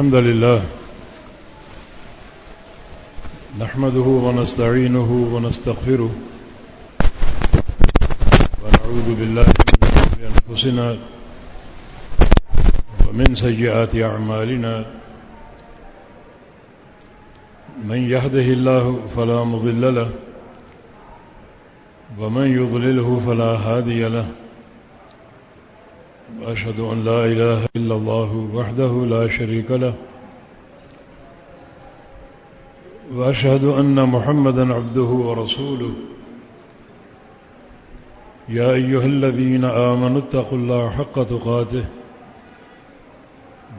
الحمد لله نحمده ونستعينه ونستغفره ونعوذ بالله من شرور أنفسنا ومن سيئات أعمالنا من يهده الله فلا مضل له ومن يضلله فلا هادي له وأشهد أن لا إله إلا الله وحده لا شريك له وأشهد أن محمدا عبده ورسوله يا أيها الذين آمنوا اتقوا الله حق تقاته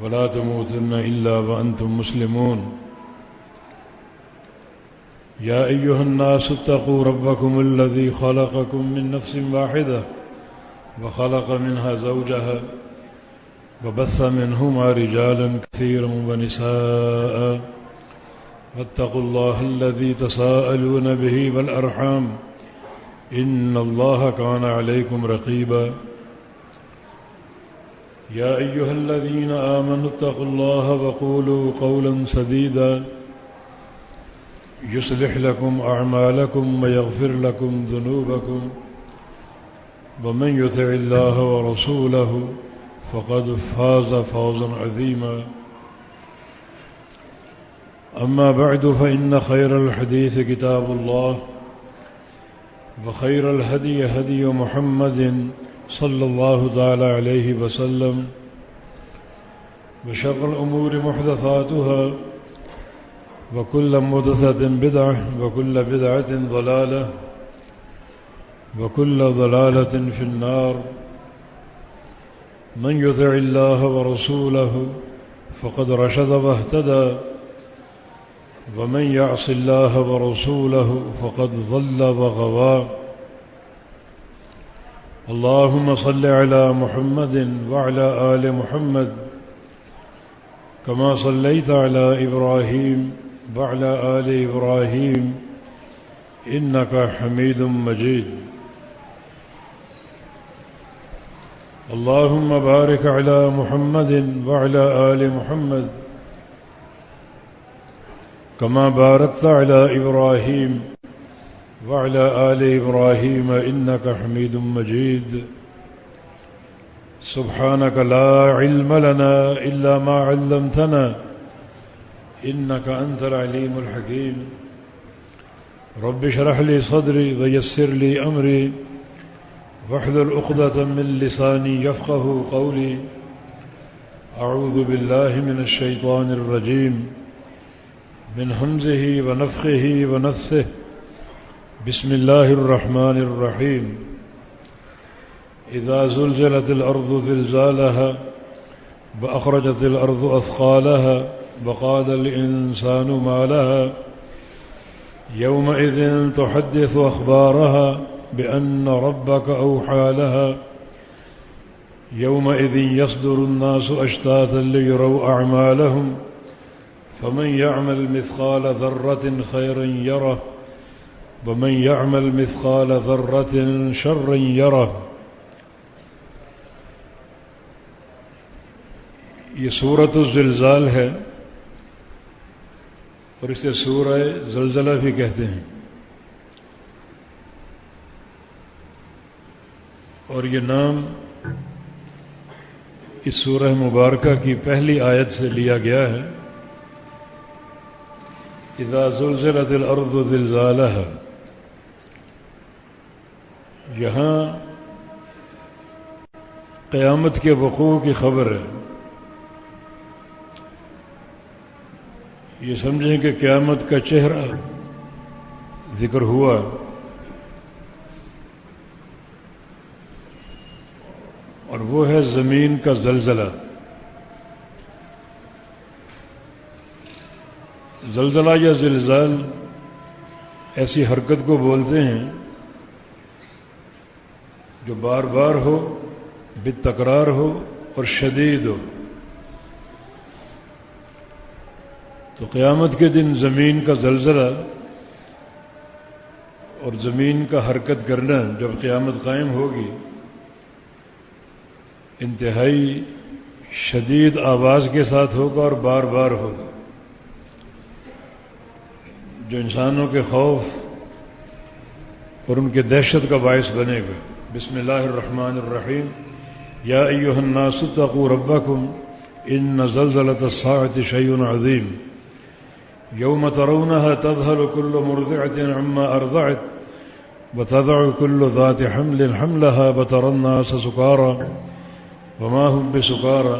ولا تموتن إلا وأنتم مسلمون يا أيها الناس اتقوا ربكم الذي خلقكم من نفس واحدة وخلق منها زوجها وبث منهما رجالا كثيرا ونساء واتقوا الله الذي تساءلون به والأرحام إن الله كان عليكم رقيبا يا أيها الذين آمنوا اتقوا الله وقولوا قولا سديدا يصلح لكم أعمالكم ويغفر لكم ذنوبكم ومن يطع الله ورسوله فقد فاز فوزا عظيما أما بعد فإن خير الحديث كتاب الله وخير الهدي هدي محمد صلى الله تعالى عليه وسلم وشر الأمور محدثاتها وكل محدثة بدعة وكل بدعة ضلالة وكل ضلالة في النار من يطع الله ورسوله فقد رشد واهتدى ومن يعص الله ورسوله فقد ضل وغوى اللهم صل على محمد وعلى آل محمد كما صليت على إبراهيم وعلى آل إبراهيم إنك حميد مجيد اللهم بارك على محمد وعلى آل محمد كما باركت على إبراهيم وعلى آل إبراهيم إنك حميد مجيد سبحانك لا علم لنا إلا ما علمتنا إنك أنت العليم الحكيم رب اشرح لي صدري ويسر لي أمري واحلل عقدة من لساني يفقه قولي أعوذ بالله من الشيطان الرجيم من همزه ونفخه ونفثه بسم الله الرحمن الرحيم إذا زلزلت الأرض زلزالها وأخرجت الأرض أثقالها وقال الإنسان ما لها يومئذ تحدث أخبارها بأن ربك أوحى لها يومئذ يصدر الناس أشتاتا ليروا أعمالهم فمن يعمل مثقال ذرة خيرا يره ومن يعمل مثقال ذرة شرا يره. یہ سورۃ الزلزال ہے اور اسے سورہ زلزلہ بھی کہتے ہیں، اور یہ نام اس سورہ مبارکہ کی پہلی آیت سے لیا گیا ہے، اذا زلزلت الارض زلزالها. یہاں قیامت کے وقوع کی خبر ہے. یہ سمجھیں کہ قیامت کا چہرہ ذکر ہوا، اور وہ ہے زمین کا زلزلہ. زلزلہ یا زلزال ایسی حرکت کو بولتے ہیں جو بار بار ہو، بالتکرار ہو اور شدید ہو. تو قیامت کے دن زمین کا زلزلہ اور زمین کا حرکت کرنا جب قیامت قائم ہوگی انتہائی شدید آواز کے ساتھ ہوگا اور بار بار ہوگا، جو انسانوں کے خوف اور ان کے دہشت کا باعث بنے گا۔ بسم اللہ الرحمن الرحیم۔ یا ایھا الناس اتقوا ربکم ان زلزلۃ الساعۃ شیء عظیم یوم ترونها تذهل كل مرضعة عما ارضعت وتضع كل ذات حمل حملها وترى الناس سكارى وما هم بسكارى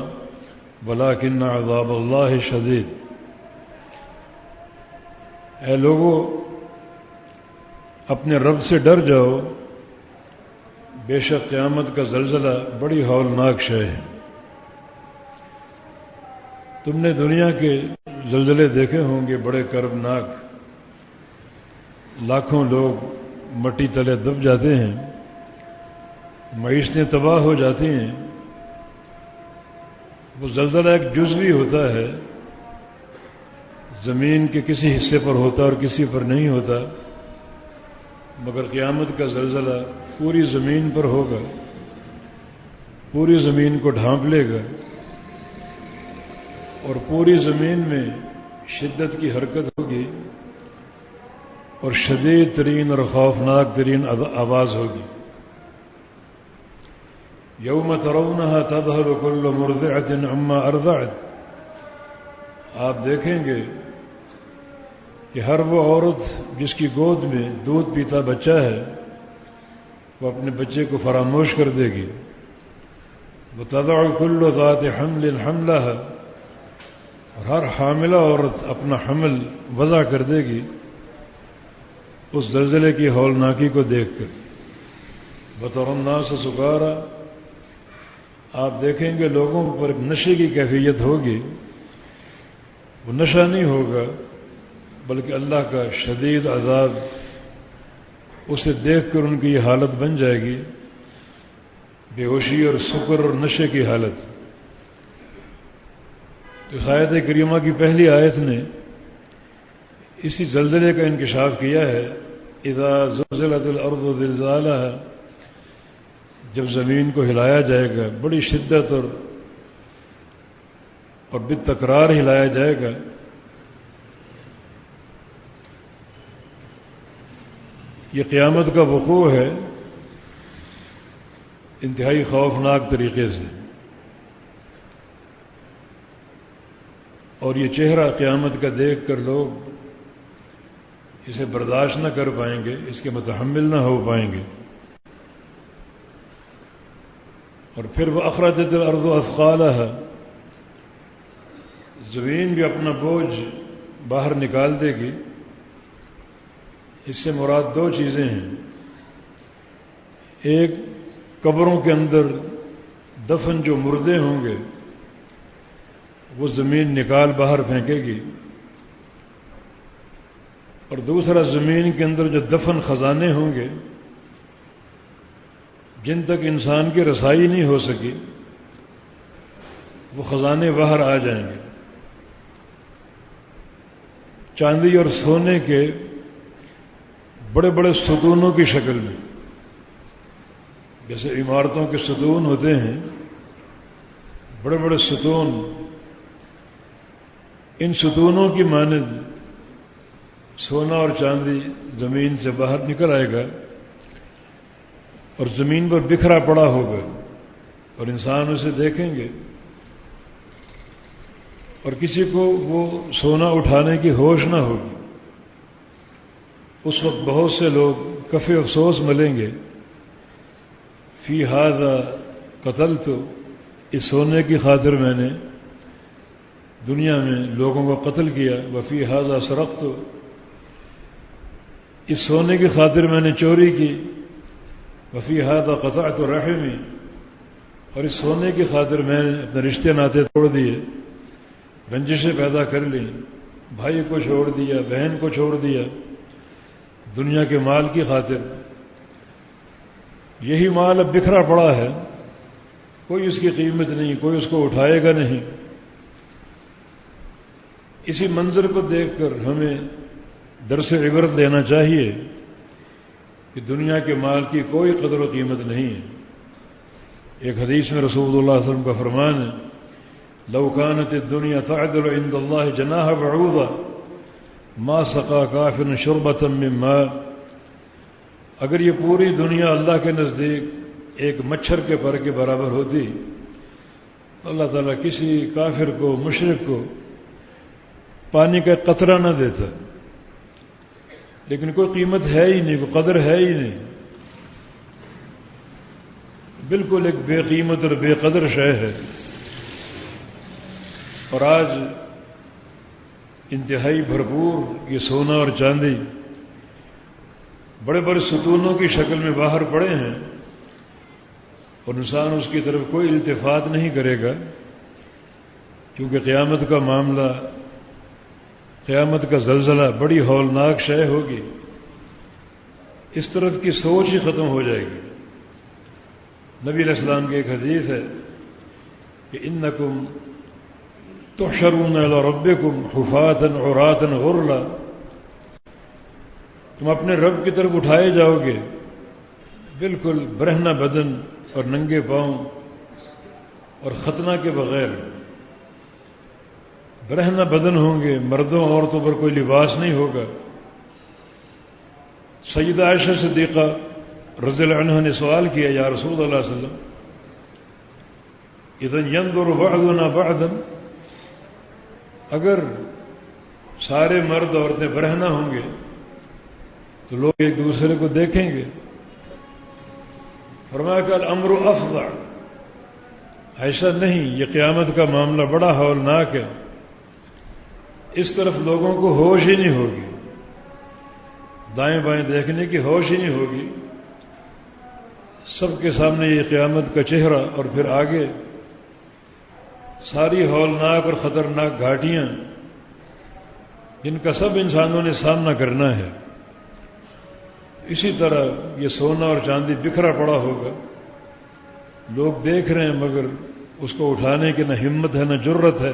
ولكن عذاب الله شدید۔ اے لوگو، اپنے رب سے ڈر جاؤ، بے شک قیامت کا زلزلہ بڑی ہولناک شے ہے۔ تم نے دنیا کے زلزلے دیکھے ہوں گے، بڑے کربناک، لاکھوں لوگ مٹی تلے دب جاتے ہیں، معیشتیں تباہ ہو جاتی ہیں۔ وہ زلزلہ ایک جزوی ہوتا ہے، زمین کے کسی حصے پر ہوتا اور کسی پر نہیں ہوتا، مگر قیامت کا زلزلہ پوری زمین پر ہوگا، پوری زمین کو ڈھانپ لے گا، اور پوری زمین میں شدت کی حرکت ہوگی اور شدید ترین اور خوفناک ترین آواز ہوگی۔ یوم ترونها تذهل كل مرضعة عما ارضعت، آپ دیکھیں گے کہ ہر وہ عورت جس کی گود میں دودھ پیتا بچہ ہے وہ اپنے بچے کو فراموش کر دے گی۔ وتضع كل ذات حمل حملها، اور ہر حاملہ عورت اپنا حمل وضع کر دے گی اس زلزلے کی ہولناکی کو دیکھ کر۔ وترى الناس سکارى، آپ دیکھیں گے لوگوں پر نشے کی کیفیت ہوگی، وہ نشہ نہیں ہوگا بلکہ اللہ کا شدید عذاب اسے دیکھ کر ان کی یہ حالت بن جائے گی، بے ہوشی اور سکر اور نشے کی حالت۔ تو اس آیت کریمہ کی پہلی آیت نے اسی زلزلے کا انکشاف کیا ہے۔ اذا زلزلت الارض زلزالها، جب زمین کو ہلایا جائے گا بڑی شدت اور بالتکرار ہلایا جائے گا، یہ قیامت کا وقوع ہے انتہائی خوفناک طریقے سے، اور یہ چہرہ قیامت کا دیکھ کر لوگ اسے برداشت نہ کر پائیں گے، اس کے متحمل نہ ہو پائیں گے۔ اور پھر وہ اخرجت الارض اثقالها، زمین بھی اپنا بوجھ باہر نکال دے گی۔ اس سے مراد دو چیزیں ہیں، ایک قبروں کے اندر دفن جو مردے ہوں گے وہ زمین نکال باہر پھینکے گی، اور دوسرا زمین کے اندر جو دفن خزانے ہوں گے جن تک انسان کی رسائی نہیں ہو سکی، وہ خزانے باہر آ جائیں گے، چاندی اور سونے کے بڑے بڑے ستونوں کی شکل میں، جیسے عمارتوں کے ستون ہوتے ہیں، بڑے بڑے ستون، ان ستونوں کی مانند سونا اور چاندی زمین سے باہر نکل آئے گا اور زمین پر بکھرا پڑا ہوگا، اور انسان اسے دیکھیں گے اور کسی کو وہ سونا اٹھانے کی ہوش نہ ہوگی۔ اس وقت بہت سے لوگ کف افسوس ملیں گے، فی ھذا قتلت، اس سونے کی خاطر میں نے دنیا میں لوگوں کو قتل کیا، وفی ھذا سرقت، اس سونے کی خاطر میں نے چوری کی، وفی ھذا قطعت رحمی، اور اس سونے کی خاطر میں نے اپنے رشتے ناطے توڑ دیے، رنجشیں پیدا کر لیں، بھائی کو چھوڑ دیا، بہن کو چھوڑ دیا، دنیا کے مال کی خاطر۔ یہی مال اب بکھرا پڑا ہے، کوئی اس کی قیمت نہیں، کوئی اس کو اٹھائے گا نہیں۔ اسی منظر کو دیکھ کر ہمیں درس عبرت لینا چاہیے کہ دنیا کے مال کی کوئی قدر و قیمت نہیں ہے۔ ایک حدیث میں رسول اللہ صلی اللہ علیہ وسلم کا فرمان ہے لو كانت الدنيا تعدل عند الله جناح بعوضة ما سقى كافر شربة من ماء، اگر یہ پوری دنیا اللہ کے نزدیک ایک مچھر کے پر کے برابر ہوتی تو اللہ تعالیٰ کسی کافر کو، مشرک کو پانی کا قطرہ نہ دیتا، لیکن کوئی قیمت ہے ہی نہیں، کوئی قدر ہے ہی نہیں، بالکل ایک بے قیمت اور بے قدر شے ہے۔ اور آج انتہائی بھرپور یہ سونا اور چاندی بڑے بڑے ستونوں کی شکل میں باہر پڑے ہیں، اور انسان اس کی طرف کوئی التفات نہیں کرے گا، کیونکہ قیامت کا معاملہ، قیامت کا زلزلہ بڑی ہولناک شے ہوگی، اس طرف کی سوچ ہی ختم ہو جائے گی۔ نبی علیہ السلام کی ایک حدیث ہے کہ انکم تحشرون الی ربکم حفاۃ عراۃ غرلا، تم اپنے رب کی طرف اٹھائے جاؤ گے بالکل برہنہ بدن اور ننگے پاؤں اور ختنہ کے بغیر، برہنہ بدن ہوں گے، مردوں عورتوں پر کوئی لباس نہیں ہوگا۔ سیدہ عائشہ صدیقہ رضی اللہ عنہا نے سوال کیا، یا رسول اللہ صلی اللہ علیہ وسلم اذن ينظر بعضنا بعضا، اگر سارے مرد عورتیں برہنہ ہوں گے تو لوگ ایک دوسرے کو دیکھیں گے؟ فرمایا کہ الامر افظع، ایسا نہیں، یہ قیامت کا معاملہ بڑا ہولناک ہے، اس طرف لوگوں کو ہوش ہی نہیں ہوگی، دائیں بائیں دیکھنے کی ہوش ہی نہیں ہوگی، سب کے سامنے یہ قیامت کا چہرہ، اور پھر آگے ساری ہولناک اور خطرناک گھاٹیاں جن کا سب انسانوں نے سامنا کرنا ہے۔ اسی طرح یہ سونا اور چاندی بکھرا پڑا ہوگا، لوگ دیکھ رہے ہیں مگر اس کو اٹھانے کی نہ ہمت ہے، نہ جرت ہے،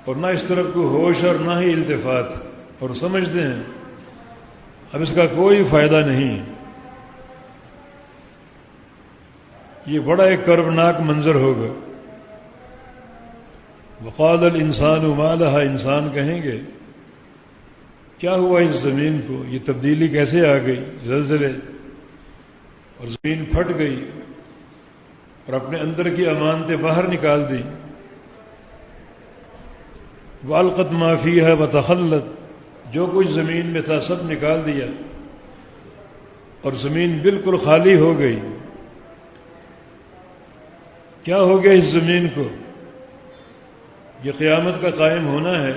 اور نہ اس طرف کوئی ہوش اور نہ ہی التفات، اور سمجھتے ہیں اب اس کا کوئی فائدہ نہیں۔ یہ بڑا ایک کربناک منظر ہوگا۔ وقال الانسان ما لها، انسان کہیں گے کیا ہوا اس زمین کو، یہ تبدیلی کیسے آ گئی، زلزلے، اور زمین پھٹ گئی اور اپنے اندر کی امانتیں باہر نکال دی۔ والقت ما فیہا وتخلت، جو کچھ زمین میں تھا سب نکال دیا اور زمین بالکل خالی ہو گئی۔ کیا ہو گیا اس زمین کو؟ یہ قیامت کا قائم ہونا ہے،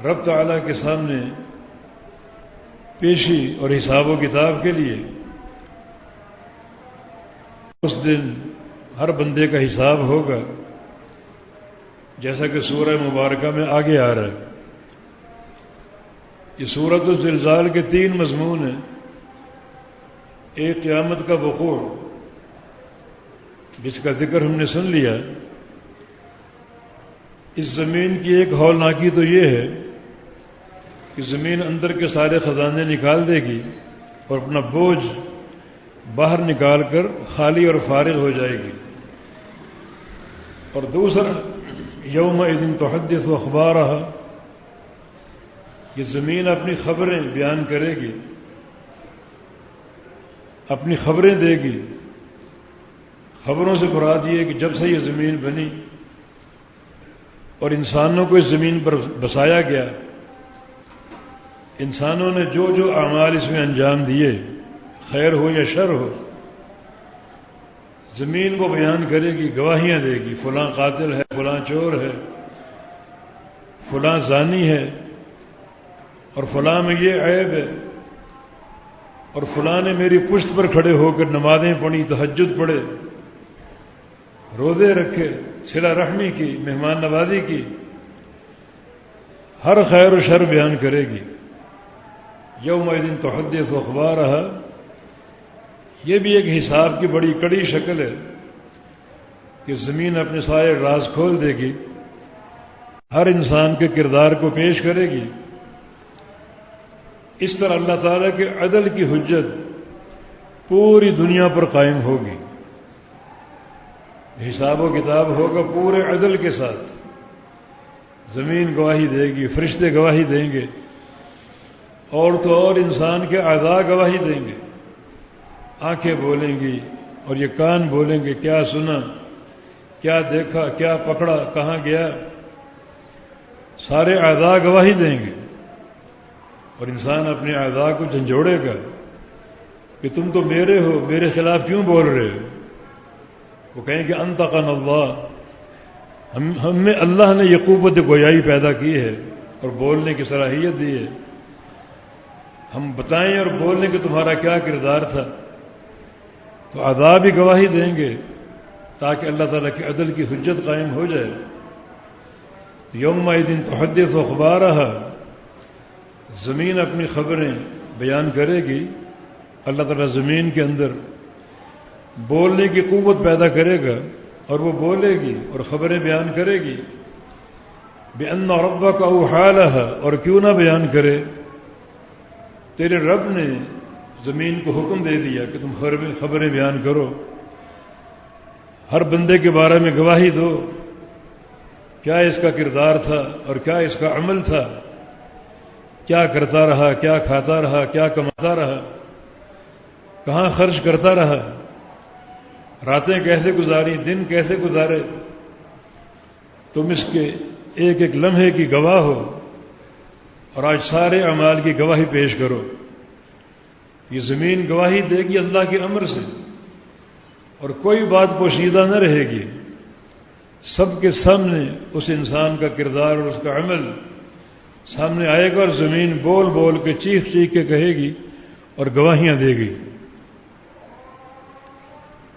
رب تعالیٰ کے سامنے پیشی اور حساب و کتاب کے لیے۔ اس دن ہر بندے کا حساب ہوگا، جیسا کہ سورہ مبارکہ میں آگے آ رہا ہے۔ یہ سورۃ الزلزال کے 3 مضمون ہیں۔ ایک قیامت کا وقوع، جس کا ذکر ہم نے سن لیا۔ اس زمین کی ایک ہولناکی تو یہ ہے کہ زمین اندر کے سارے خزانے نکال دے گی اور اپنا بوجھ باہر نکال کر خالی اور فارغ ہو جائے گی۔ اور دوسرا، یومئذ تحدث اخبارہا، یہ زمین اپنی خبریں بیان کرے گی، اپنی خبریں دے گی۔ خبروں سے مراد یہ ہے کہ جب سے یہ زمین بنی اور انسانوں کو اس زمین پر بسایا گیا، انسانوں نے جو جو اعمال اس میں انجام دیے، خیر ہو یا شر ہو، زمین کو بیان کرے گی، گواہیاں دے گی، فلاں قاتل ہے، فلاں چور ہے، فلاں زانی ہے، اور فلاں میں یہ عیب ہے، اور فلاں نے میری پشت پر کھڑے ہو کر نمازیں پڑھی، تہجد پڑھے، روزے رکھے، صلہ رحمی کی، مہمان نوازی کی، ہر خیر و شر بیان کرے گی۔ یومئذ تحدث اخبارہا، یہ بھی ایک حساب کی بڑی کڑی شکل ہے کہ زمین اپنے سارے راز کھول دے گی، ہر انسان کے کردار کو پیش کرے گی۔ اس طرح اللہ تعالیٰ کے عدل کی حجت پوری دنیا پر قائم ہوگی۔ حساب و کتاب ہوگا پورے عدل کے ساتھ. زمین گواہی دے گی، فرشتے گواہی دیں گے، اور تو اور انسان کے اعضاء گواہی دیں گے. آنکھیں بولیں گی اور یہ کان بولیں گے کیا سنا، کیا دیکھا، کیا پکڑا، کہاں گیا. سارے اعضاء گواہی دیں گے، اور انسان اپنے اعضاء کو جھنجھوڑے گا کہ تم تو میرے ہو، میرے خلاف کیوں بول رہے ہو. وہ کہیں کہ انطقنا اللہ، ہم میں اللہ نے یہ قوت گویائی پیدا کی ہے اور بولنے کی صلاحیت دی ہے. ہم بتائیں اور بولنے کہ تمہارا کیا کردار تھا. تو اعضاء بھی گواہی دیں گے تاکہ اللہ تعالیٰ کے عدل کی حجت قائم ہو جائے. یومئذ تحدث اخبارہا، زمین اپنی خبریں بیان کرے گی. اللہ تعالیٰ زمین کے اندر بولنے کی قوت پیدا کرے گا اور وہ بولے گی اور خبریں بیان کرے گی. بِأَنَّ رَبَّكَ أَوْحَىٰ لَهَا، اور کیوں نہ بیان کرے، تیرے رب نے زمین کو حکم دے دیا کہ تم خبریں بیان کرو، ہر بندے کے بارے میں گواہی دو، کیا اس کا کردار تھا اور کیا اس کا عمل تھا، کیا کرتا رہا، کیا کھاتا رہا، کیا کماتا رہا، کہاں خرچ کرتا رہا، راتیں کیسے گزاری، دن کیسے گزارے. تم اس کے ایک ایک لمحے کی گواہ ہو، اور آج سارے اعمال کی گواہی پیش کرو. یہ زمین گواہی دے گی اللہ کے امر سے، اور کوئی بات پوشیدہ نہ رہے گی. سب کے سامنے اس انسان کا کردار اور اس کا عمل سامنے آئے گا، اور زمین بول بول کے چیخ چیخ کے کہے گی اور گواہیاں دے گی.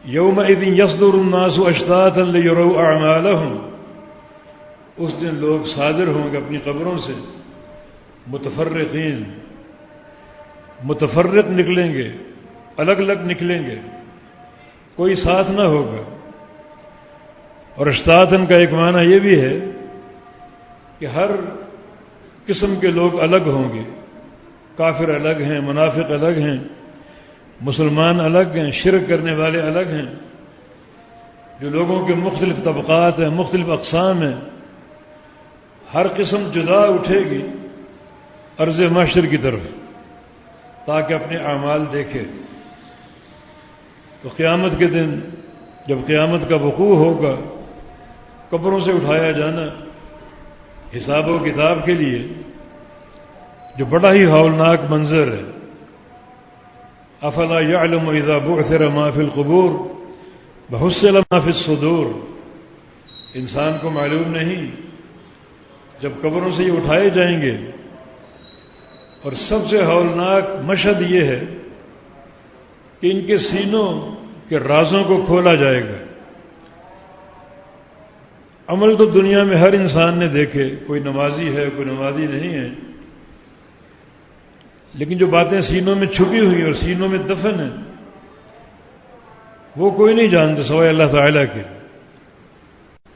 یومئذ یصدر الناس اشتاتا لیروا اعمالہم، اس دن لوگ صادر ہوں گے اپنی قبروں سے متفرقین، متفرق نکلیں گے، الگ الگ نکلیں گے، کوئی ساتھ نہ ہوگا. اور اشتاتن کا ایک معنی یہ بھی ہے کہ ہر قسم کے لوگ الگ ہوں گے. کافر الگ ہیں، منافق الگ ہیں، مسلمان الگ ہیں، شرک کرنے والے الگ ہیں. جو لوگوں کے مختلف طبقات ہیں، مختلف اقسام ہیں، ہر قسم جدا اٹھے گی عرض محشر کی طرف تاکہ اپنے اعمال دیکھے. تو قیامت کے دن جب قیامت کا وقوع ہوگا، قبروں سے اٹھایا جانا حساب و کتاب کے لیے، جو بڑا ہی ہولناک منظر ہے. افلا یعلم اذا بعثر ما فی القبور وحصل ما فی الصدور، انسان کو معلوم نہیں جب قبروں سے یہ اٹھائے جائیں گے. اور سب سے ہولناک مشہد یہ ہے کہ ان کے سینوں کے رازوں کو کھولا جائے گا. عمل تو دنیا میں ہر انسان نے دیکھے، کوئی نمازی ہے، کوئی نمازی نہیں ہے، لیکن جو باتیں سینوں میں چھپی ہوئی اور سینوں میں دفن ہیں وہ کوئی نہیں جانتا سوائے اللہ تعالیٰ کے.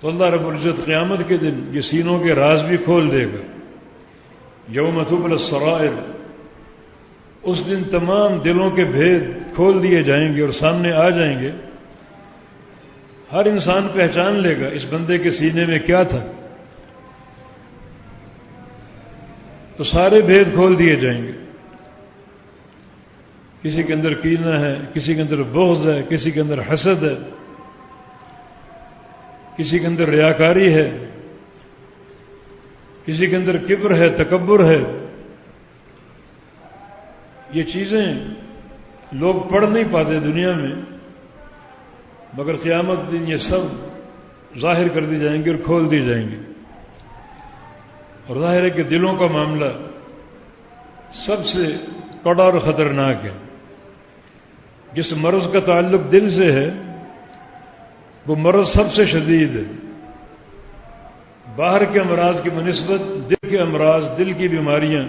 تو اللہ رب العزت قیامت کے دن یہ سینوں کے راز بھی کھول دے گا. یوم تبلی السرائر، اس دن تمام دلوں کے بھید کھول دیے جائیں گے اور سامنے آ جائیں گے. ہر انسان پہچان لے گا اس بندے کے سینے میں کیا تھا. تو سارے بھید کھول دیے جائیں گے. کسی کے اندر کینہ ہے، کسی کے اندر بغض ہے، کسی کے اندر حسد ہے، کسی کے اندر ریاکاری ہے، کسی کے اندر کبر ہے، تکبر ہے. یہ چیزیں لوگ پڑھ نہیں پاتے دنیا میں، مگر قیامت دن یہ سب ظاہر کر دی جائیں گی اور کھول دی جائیں گی. اور ظاہر ہے کہ دلوں کا معاملہ سب سے کڑا اور خطرناک ہے. جس مرض کا تعلق دل سے ہے وہ مرض سب سے شدید ہے. باہر کے امراض کی بنسبت دل کے امراض، دل کی بیماریاں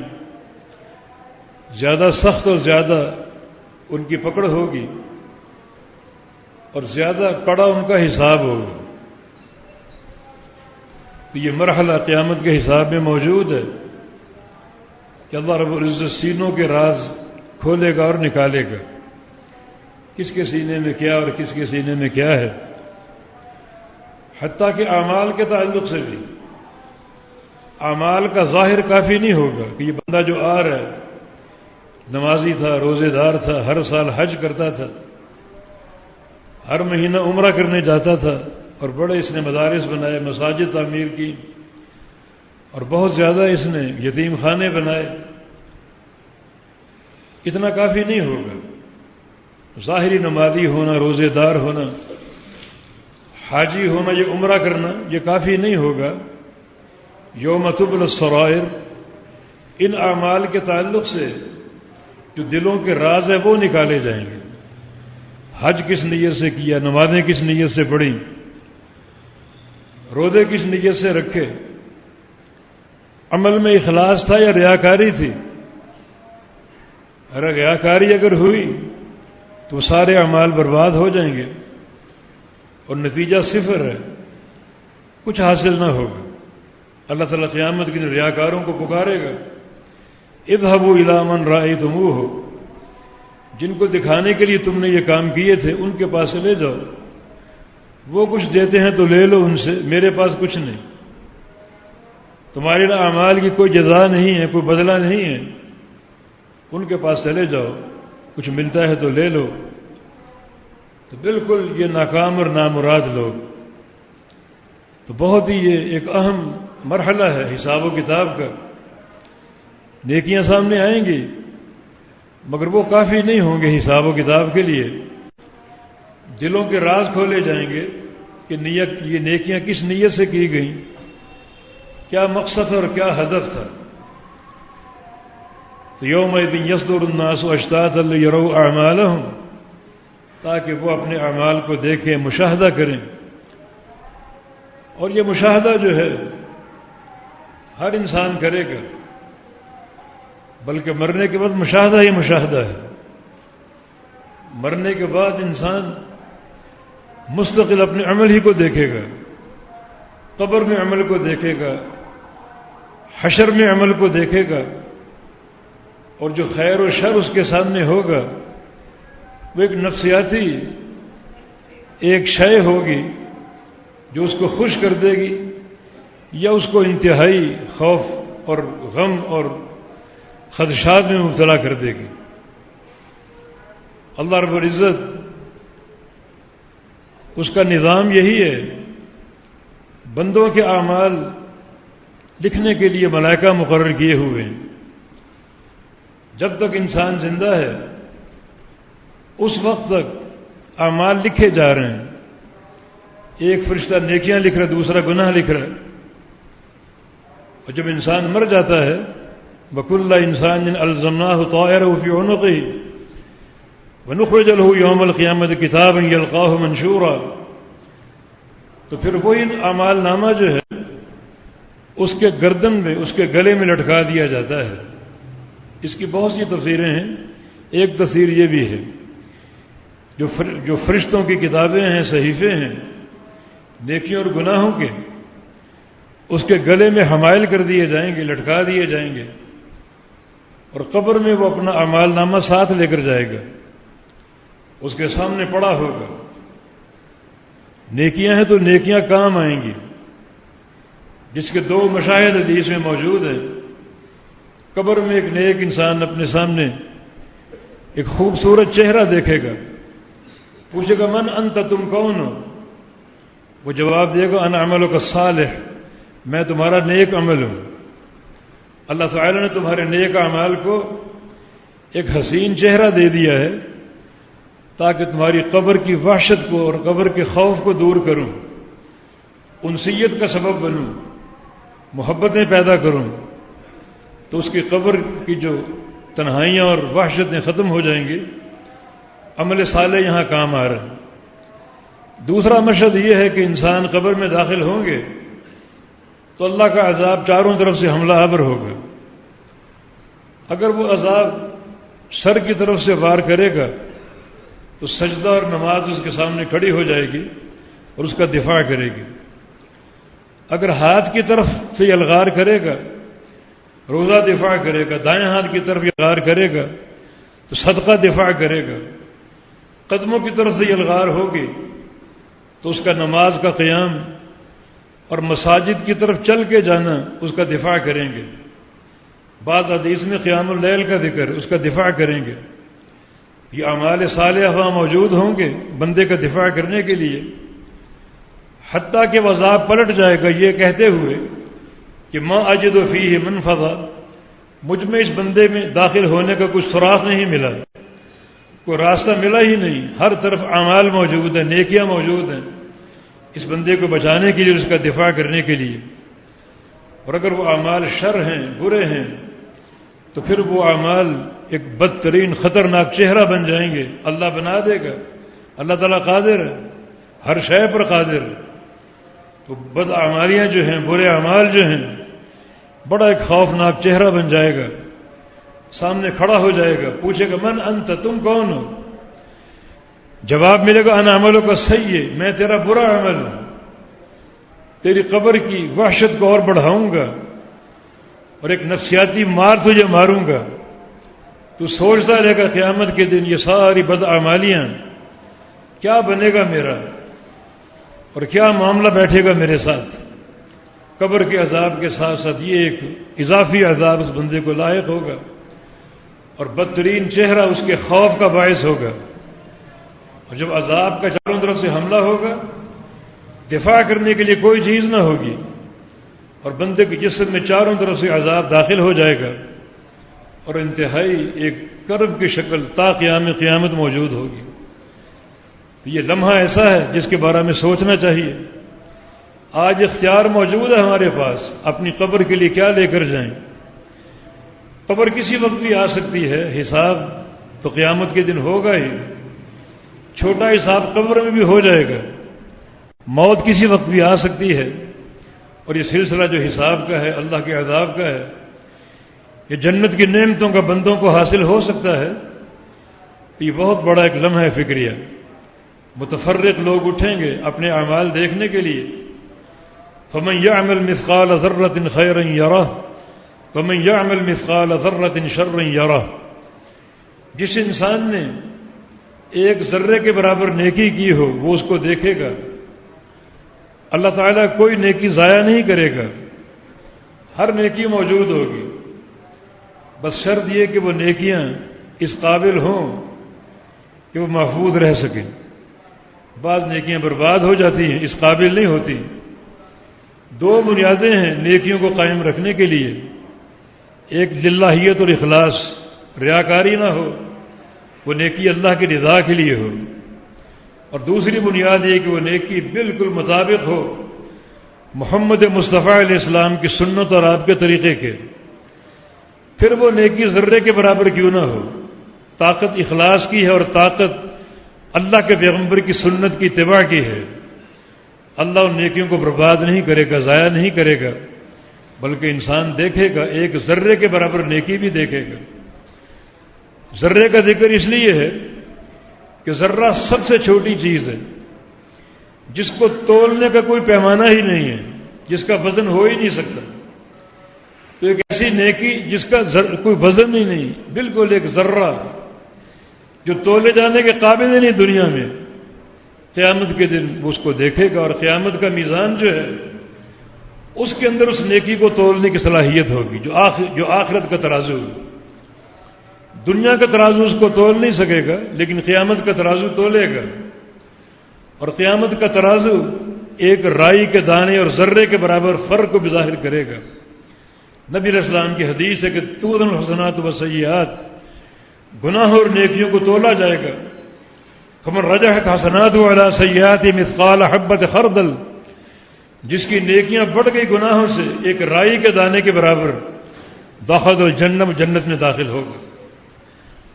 زیادہ سخت اور زیادہ ان کی پکڑ ہوگی اور زیادہ کڑا ان کا حساب ہوگا. تو یہ مرحلہ قیامت کے حساب میں موجود ہے کہ اللہ رب العزت سینوں کے راز کھولے گا اور نکالے گا، کس کے سینے میں کیا اور کس کے سینے میں کیا ہے. حتیٰ کہ اعمال کے تعلق سے بھی اعمال کا ظاہر کافی نہیں ہوگا کہ یہ بندہ جو آ رہا ہے نمازی تھا، روزے دار تھا، ہر سال حج کرتا تھا، ہر مہینہ عمرہ کرنے جاتا تھا، اور بڑے اس نے مدارس بنائے، مساجد تعمیر کی، اور بہت زیادہ اس نے یتیم خانے بنائے. اتنا کافی نہیں ہوگا. ظاہری نمازی ہونا، روزے دار ہونا، حاجی ہونا، یہ عمرہ کرنا، یہ کافی نہیں ہوگا. یوم تبلی السرائر، ان اعمال کے تعلق سے جو دلوں کے راز ہیں وہ نکالے جائیں گے. حج کس نیت سے کیا، نمازیں کس نیت سے پڑھی، روزے کس نیت سے رکھے، عمل میں اخلاص تھا یا ریاکاری تھی. اگر ریاکاری اگر ہوئی تو سارے اعمال برباد ہو جائیں گے اور نتیجہ صفر ہے، کچھ حاصل نہ ہوگا. اللہ تعالیٰ قیامت کے دن ریاکاروں کو پکارے گا، اذهبوا الى من رأيتموه، جن کو دکھانے کے لیے تم نے یہ کام کیے تھے ان کے پاس لے جاؤ. وہ کچھ دیتے ہیں تو لے لو ان سے، میرے پاس کچھ نہیں. تمہارے اعمال کی کوئی جزا نہیں ہے، کوئی بدلہ نہیں ہے، ان کے پاس چلے جاؤ، کچھ ملتا ہے تو لے لو. تو بالکل یہ ناکام اور نامراد لوگ. تو بہت ہی یہ ایک اہم مرحلہ ہے حساب و کتاب کا. نیکیاں سامنے آئیں گی مگر وہ کافی نہیں ہوں گے حساب و کتاب کے لیے. دلوں کے راز کھولے جائیں گے کہ یہ نیکیاں کس نیت سے کی گئیں، کیا مقصد اور کیا ہدف تھا. تو یومئذ یصدر الناس اشتاتا لیروا اعمالہم، تاکہ وہ اپنے اعمال کو دیکھیں، مشاہدہ کریں. اور یہ مشاہدہ جو ہے ہر انسان کرے گا، بلکہ مرنے کے بعد مشاہدہ ہی مشاہدہ ہے. مرنے کے بعد انسان مستقل اپنے عمل ہی کو دیکھے گا، قبر میں عمل کو دیکھے گا، حشر میں عمل کو دیکھے گا، اور جو خیر و شر اس کے سامنے ہوگا وہ ایک نفسیاتی ایک شے ہوگی جو اس کو خوش کر دے گی یا اس کو انتہائی خوف اور غم اور خدشات میں مبتلا کر دے گی. اللہ رب العزت اس کا نظام یہی ہے، بندوں کے اعمال لکھنے کے لیے ملائکہ مقرر کیے ہوئے ہیں. جب تک انسان زندہ ہے اس وقت تک اعمال لکھے جا رہے ہیں. ایک فرشتہ نیکیاں لکھ رہا ہے، دوسرا گناہ لکھ رہا ہے. اور جب انسان مر جاتا ہے وَكُلَّ إِنسَانٍ أَلْزَمْنَاهُ طَائِرَهُ فِي عُنُقِهِ وَنُخْرِجُ لَهُ يَوْمَ الْقِيَامَةِ كِتَابًا يَلْقَاهُ مَنشُورًا. تو پھر وہی اعمال نامہ جو ہے اس کے گردن میں، اس کے گلے میں لٹکا دیا جاتا ہے. اس کی بہت سی تفسیریں ہیں. ایک تفسیر یہ بھی ہے جو فرشتوں کی کتابیں ہیں، صحیفے ہیں نیکیوں اور گناہوں کے، اس کے گلے میں حمائل کر دیے جائیں گے، لٹکا دیے جائیں گے، اور قبر میں وہ اپنا اعمال نامہ ساتھ لے کر جائے گا، اس کے سامنے پڑا ہوگا. نیکیاں ہیں تو نیکیاں کام آئیں گی، جس کے دو مشاہد حدیث میں موجود ہیں. قبر میں ایک نیک انسان اپنے سامنے ایک خوبصورت چہرہ دیکھے گا، پوچھے گا من انت، تم کون ہو؟ وہ جواب دے گا انا عملک الصالح، میں تمہارا نیک عمل ہوں. اللہ تعالی نے تمہارے نیک اعمال کو ایک حسین چہرہ دے دیا ہے تاکہ تمہاری قبر کی وحشت کو اور قبر کے خوف کو دور کروں، انسیت کا سبب بنوں، محبتیں پیدا کروں. تو اس کی قبر کی جو تنہائیاں اور وحشتیں ختم ہو جائیں گی. عمل صالح یہاں کام آ رہا ہے. دوسرا مشہد یہ ہے کہ انسان قبر میں داخل ہوں گے تو اللہ کا عذاب چاروں طرف سے حملہ آور ہوگا. اگر وہ عذاب سر کی طرف سے وار کرے گا تو سجدہ اور نماز اس کے سامنے کھڑی ہو جائے گی اور اس کا دفاع کرے گی. اگر ہاتھ کی طرف سے یلغار کرے گا روزہ دفاع کرے گا، دائیں ہاتھ کی طرف یلغار کرے گا تو صدقہ دفاع کرے گا، قدموں کی طرف سے یلغار ہوگی تو اس کا نماز کا قیام اور مساجد کی طرف چل کے جانا اس کا دفاع کریں گے. بعض حدیث میں قیام اللیل کا ذکر اس کا دفاع کریں گے. یہ اعمال صالحہ وہاں موجود ہوں گے بندے کا دفاع کرنے کے لیے، حتیٰ کہ وہ عذاب پلٹ جائے گا یہ کہتے ہوئے کہ ما اجد فیہ منفذا، مجھ میں اس بندے میں داخل ہونے کا کچھ سراغ نہیں ملا، کوئی راستہ ملا ہی نہیں. ہر طرف اعمال موجود ہیں، نیکیاں موجود ہیں اس بندے کو بچانے کے لیے، اس کا دفاع کرنے کے لیے. اور اگر وہ اعمال شر ہیں، برے ہیں، تو پھر وہ اعمال ایک بدترین خطرناک چہرہ بن جائیں گے. اللہ بنا دے گا. اللہ تعالیٰ قادر ہے، ہر شے پر قادر ہے. تو بد اعمالیاں جو ہیں، برے اعمال جو ہیں، بڑا ایک خوفناک چہرہ بن جائے گا. سامنے کھڑا ہو جائے گا، پوچھے گا من انت، تم کون ہو؟ جواب ملے گا انا عملک السیئ، میں تیرا برا عمل ہوں. تیری قبر کی وحشت کو اور بڑھاؤں گا اور ایک نفسیاتی مار تجھے ماروں گا. تو سوچتا رہے گا قیامت کے دن یہ ساری بد اعمالیاں کیا بنے گا میرا، اور کیا معاملہ بیٹھے گا میرے ساتھ. قبر کے عذاب کے ساتھ ساتھ یہ ایک اضافی عذاب اس بندے کو لاحق ہوگا، اور بدترین چہرہ اس کے خوف کا باعث ہوگا. اور جب عذاب کا چاروں طرف سے حملہ ہوگا، دفاع کرنے کے لیے کوئی چیز نہ ہوگی، اور بندے کے جسم میں چاروں طرف سے عذاب داخل ہو جائے گا، اور انتہائی ایک کرب کی شکل تا قیام قیامت موجود ہوگی. تو یہ لمحہ ایسا ہے جس کے بارے میں سوچنا چاہیے. آج اختیار موجود ہے ہمارے پاس، اپنی قبر کے لیے کیا لے کر جائیں. قبر کسی وقت بھی آ سکتی ہے، حساب تو قیامت کے دن ہوگا ہی. چھوٹا حساب قبر میں بھی ہو جائے گا. موت کسی وقت بھی آ سکتی ہے، اور یہ سلسلہ جو حساب کا ہے، اللہ کے عذاب کا ہے، یہ جنت کی نعمتوں کا بندوں کو حاصل ہو سکتا ہے. تو یہ بہت بڑا ایک لمحہ ہے فکریہ. متفرق لوگ اٹھیں گے اپنے اعمال دیکھنے کے لیے. فمن يعمل مثقال ذرة خيرا يره ومن يعمل مثقال ذرة شرا يره. جس انسان نے ایک ذرے کے برابر نیکی کی ہو وہ اس کو دیکھے گا. اللہ تعالیٰ کوئی نیکی ضائع نہیں کرے گا، ہر نیکی موجود ہوگی. بس شرط یہ کہ وہ نیکیاں اس قابل ہوں کہ وہ محفوظ رہ سکیں. بعض نیکیاں برباد ہو جاتی ہیں، اس قابل نہیں ہوتی. دو بنیادیں ہیں نیکیوں کو قائم رکھنے کے لیے. ایک للہیت اور اخلاص، ریاکاری نہ ہو، وہ نیکی اللہ کی رضا کے لیے ہو. اور دوسری بنیاد یہ کہ وہ نیکی بالکل مطابق ہو محمد مصطفیٰ علیہ السلام کی سنت اور آپ کے طریقے کے. پھر وہ نیکی ذرے کے برابر کیوں نہ ہو، طاقت اخلاص کی ہے اور طاقت اللہ کے پیغمبر کی سنت کی اتباع کی ہے. اللہ ان نیکیوں کو برباد نہیں کرے گا، ضائع نہیں کرے گا، بلکہ انسان دیکھے گا ایک ذرے کے برابر نیکی بھی دیکھے گا. ذرے کا ذکر اس لیے ہے کہ ذرہ سب سے چھوٹی چیز ہے، جس کو تولنے کا کوئی پیمانہ ہی نہیں ہے، جس کا وزن ہو ہی نہیں سکتا. تو ایک ایسی نیکی جس کا کوئی وزن ہی نہیں، بالکل ایک ذرہ جو تولے جانے کے قابل ہی نہیں دنیا میں، قیامت کے دن وہ اس کو دیکھے گا. اور قیامت کا میزان جو ہے اس کے اندر اس نیکی کو تولنے کی صلاحیت ہوگی، جو آخرت کا ترازو ہے. دنیا کا ترازو اس کو تول نہیں سکے گا، لیکن قیامت کا ترازو تولے گا. اور قیامت کا ترازو ایک رائی کے دانے اور ذرے کے برابر فرق کو بھی ظاہر کرے گا. نبی علیہ السلام کی حدیث ہے کہ توزن الحسنات والسیئات، گناہ اور نیکیوں کو تولا جائے گا. فمن رجحت حسناتہ علی سیئات مثقال حبۃ خردل، جس کی نیکیاں بڑھ گئی گناہوں سے ایک رائی کے دانے کے برابر، دخل الجنہ، جنت میں داخل ہوگا.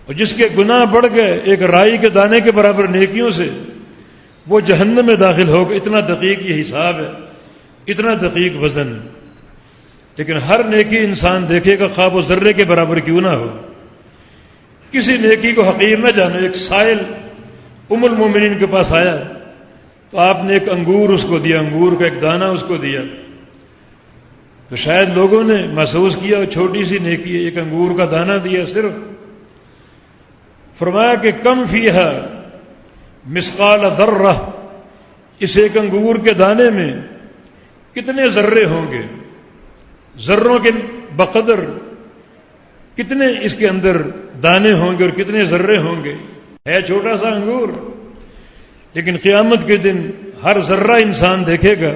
اور جس کے گناہ بڑھ گئے ایک رائی کے دانے کے برابر نیکیوں سے، وہ جہنم میں داخل ہوگا. اتنا دقیق یہ حساب ہے، اتنا دقیق وزن. لیکن ہر نیکی انسان دیکھے گا، خواہ وہ ذرے کے برابر کیوں نہ ہو. کسی نیکی کو حقیر نہ جانو. ایک سائل ام المومنین کے پاس آیا تو آپ نے ایک انگور اس کو دیا، انگور کا ایک دانہ اس کو دیا. تو شاید لوگوں نے محسوس کیا چھوٹی سی نیکی ہے، ایک انگور کا دانہ دیا صرف. فرمایا کہ کم فیہا مثقال ذرہ، اس ایک انگور کے دانے میں کتنے ذرے ہوں گے، ذروں کے بقدر کتنے اس کے اندر دانے ہوں گے اور کتنے ذرے ہوں گے. ہے چھوٹا سا انگور، لیکن قیامت کے دن ہر ذرہ انسان دیکھے گا.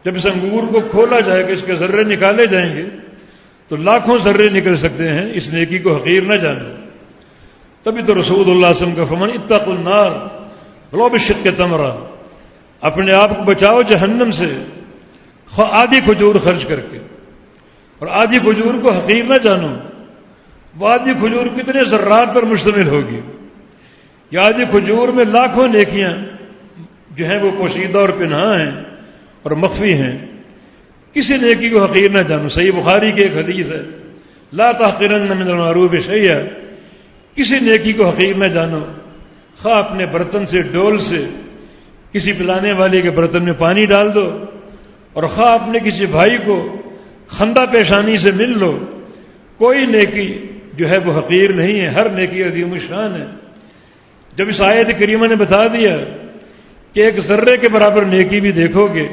جب اس انگور کو کھولا جائے گا، اس کے ذرے نکالے جائیں گے تو لاکھوں ذرے نکل سکتے ہیں. اس نیکی کو حقیر نہ جانا. تبھی تو رسول اللہ صلی اللہ علیہ وسلم کا فرمان اتقوا النار ولو بشق تمرہ، اپنے آپ کو بچاؤ جہنم سے آدھی کھجور خرچ کر کے. اور آدھی کھجور کو حقیر نہ جانو. وہ آدھی کھجور کتنے ذرات پر مشتمل ہوگی. یہ آدھی کھجور میں لاکھوں نیکیاں جو ہیں وہ پوشیدہ اور پنہاں ہیں اور مخفی ہیں. کسی نیکی کو حقیر نہ جانو. صحیح بخاری کی ایک حدیث ہے، لا تحقرن من المعروف شیئا، کسی نیکی کو حقیر نہ جانو. خواہ اپنے برتن سے، ڈول سے کسی پلانے والے کے برتن میں پانی ڈال دو، اور خواہ اپنے کسی بھائی کو خندہ پیشانی سے مل لو. کوئی نیکی جو ہے وہ حقیر نہیں ہے، ہر نیکی عظیم الشان ہے. جب اس آیت کریمہ نے بتا دیا کہ ایک ذرے کے برابر نیکی بھی دیکھو گے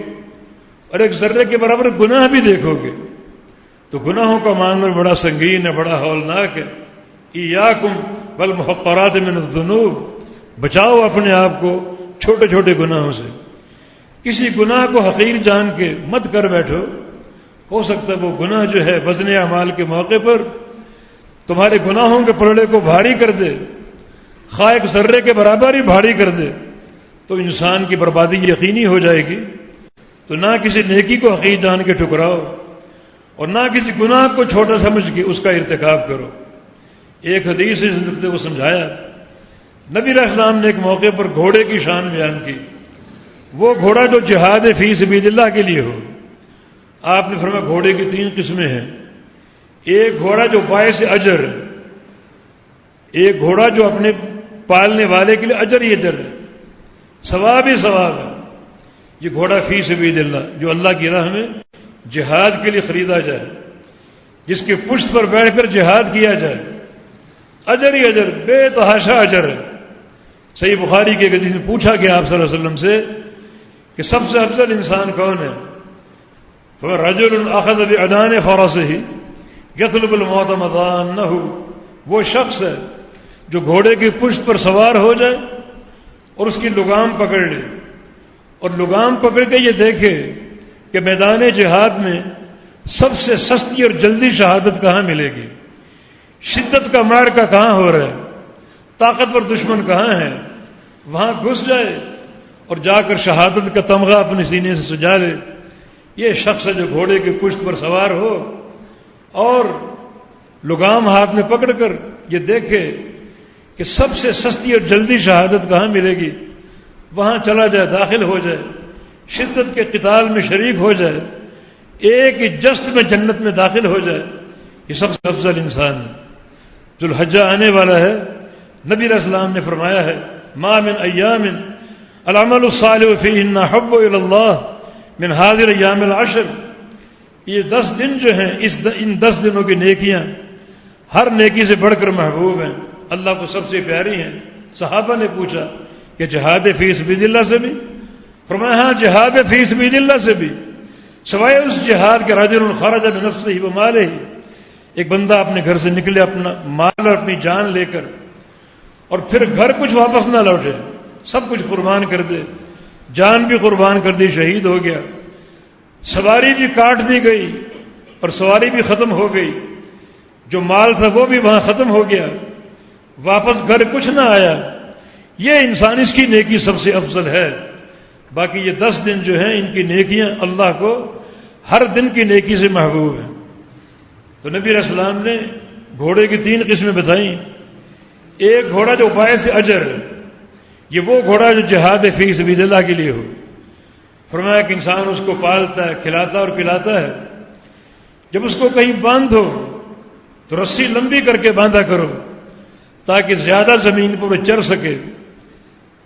اور ایک ذرے کے برابر گناہ بھی دیکھو گے، تو گناہوں کا معاملہ بڑا سنگین ہے، بڑا ہولناک ہے. ایاکم والمحقرات من الذنوب، بچاؤ اپنے آپ کو چھوٹے چھوٹے گناہوں سے. کسی گناہ کو حقیر جان کے مت کر بیٹھو. ہو سکتا ہے وہ گناہ جو ہے وزن اعمال کے موقع پر تمہارے گناہوں کے پلڑے کو بھاری کر دے، خواہ ایک ذرے کے برابر ہی بھاری کر دے، تو انسان کی بربادی یقینی ہو جائے گی. تو نہ کسی نیکی کو حقیر جان کے ٹھکراؤ اور نہ کسی گناہ کو چھوٹا سمجھ کے اس کا ارتکاب کرو. ایک حدیث سے زندگی کو سمجھایا. نبی علیہ السلام نے ایک موقع پر گھوڑے کی شان بیان کی. وہ گھوڑا جو جہاد فی سبیل اللہ کے لیے ہو. آپ نے فرمایا گھوڑے کی 3 قسمیں ہیں. ایک گھوڑا جو باعث اجر ہے، ایک گھوڑا جو اپنے پالنے والے کے لیے اجر ہی اجر ہے، ثواب ہی ثواب ہے. یہ گھوڑا فی سبیل اللہ جو اللہ کی راہ میں جہاد کے لیے خریدا جائے، جس کے پشت پر بیٹھ کر جہاد کیا جائے، اجر ہی اجر، بے تحاشا اجر ہے. صحیح بخاری کے حدیث میں پوچھا گیا آپ صلی اللہ علیہ وسلم سے کہ سب سے افضل انسان کون ہے؟ رجل اخذ بعنان فرسه یطلب الموت مضانہ، وہ شخص ہے جو گھوڑے کی پشت پر سوار ہو جائے اور اس کی لگام پکڑ لے، اور لگام پکڑ کے یہ دیکھے کہ میدان جہاد میں سب سے سستی اور جلدی شہادت کہاں ملے گی، شدت کا معرکہ کہاں ہو رہا ہے، طاقتور دشمن کہاں ہے، وہاں گھس جائے اور جا کر شہادت کا تمغہ اپنے سینے سے سجا لے. یہ شخص ہے جو گھوڑے کی پشت پر سوار ہو اور لگام ہاتھ میں پکڑ کر یہ دیکھے کہ سب سے سستی اور جلدی شہادت کہاں ملے گی، وہاں چلا جائے، داخل ہو جائے، شدت کے قتال میں شریک ہو جائے، ایک ہی جست میں جنت میں داخل ہو جائے. یہ سب سے افضل انسان ہے. ذوالحجہ آنے والا ہے. نبی علیہ السلام نے فرمایا ہے ما من ایام العمل الصالح فیہن احب الی اللہ من هذه الايام العشر. یہ 10 دن جو ہیں ان 10 دنوں کی نیکیاں ہر نیکی سے بڑھ کر محبوب ہیں، اللہ کو سب سے پیاری ہیں. صحابہ نے پوچھا کہ جہاد فی سبیل اللہ سے بھی؟ فرمایا ہاں جہاد فی سبیل اللہ سے بھی، سوائے اس جہاد کے رجل خرج بنفسہ ومالہ، ایک بندہ اپنے گھر سے نکلے اپنا مال اور اپنی جان لے کر اور پھر گھر کچھ واپس نہ لوٹے، سب کچھ قربان کر دے، جان بھی قربان کر دی، شہید ہو گیا، سواری بھی کاٹ دی گئی اور سواری بھی ختم ہو گئی، جو مال تھا وہ بھی وہاں ختم ہو گیا، واپس گھر کچھ نہ آیا. یہ انسان اس کی نیکی سب سے افضل ہے. باقی یہ 10 دن جو ہیں ان کی نیکیاں اللہ کو ہر دن کی نیکی سے محبوب ہیں. تو نبی علیہ السلام نے گھوڑے کی 3 قسمیں بتائیں. ایک گھوڑا جو باعث اجر ہے، یہ وہ گھوڑا جو جہاد فی سبیل اللہ کے لیے ہو. فرمایا کہ انسان اس کو پالتا ہے، کھلاتا اور پلاتا ہے. جب اس کو کہیں باندھو تو رسی لمبی کر کے باندھا کرو تاکہ زیادہ زمین پر وہ چر سکے،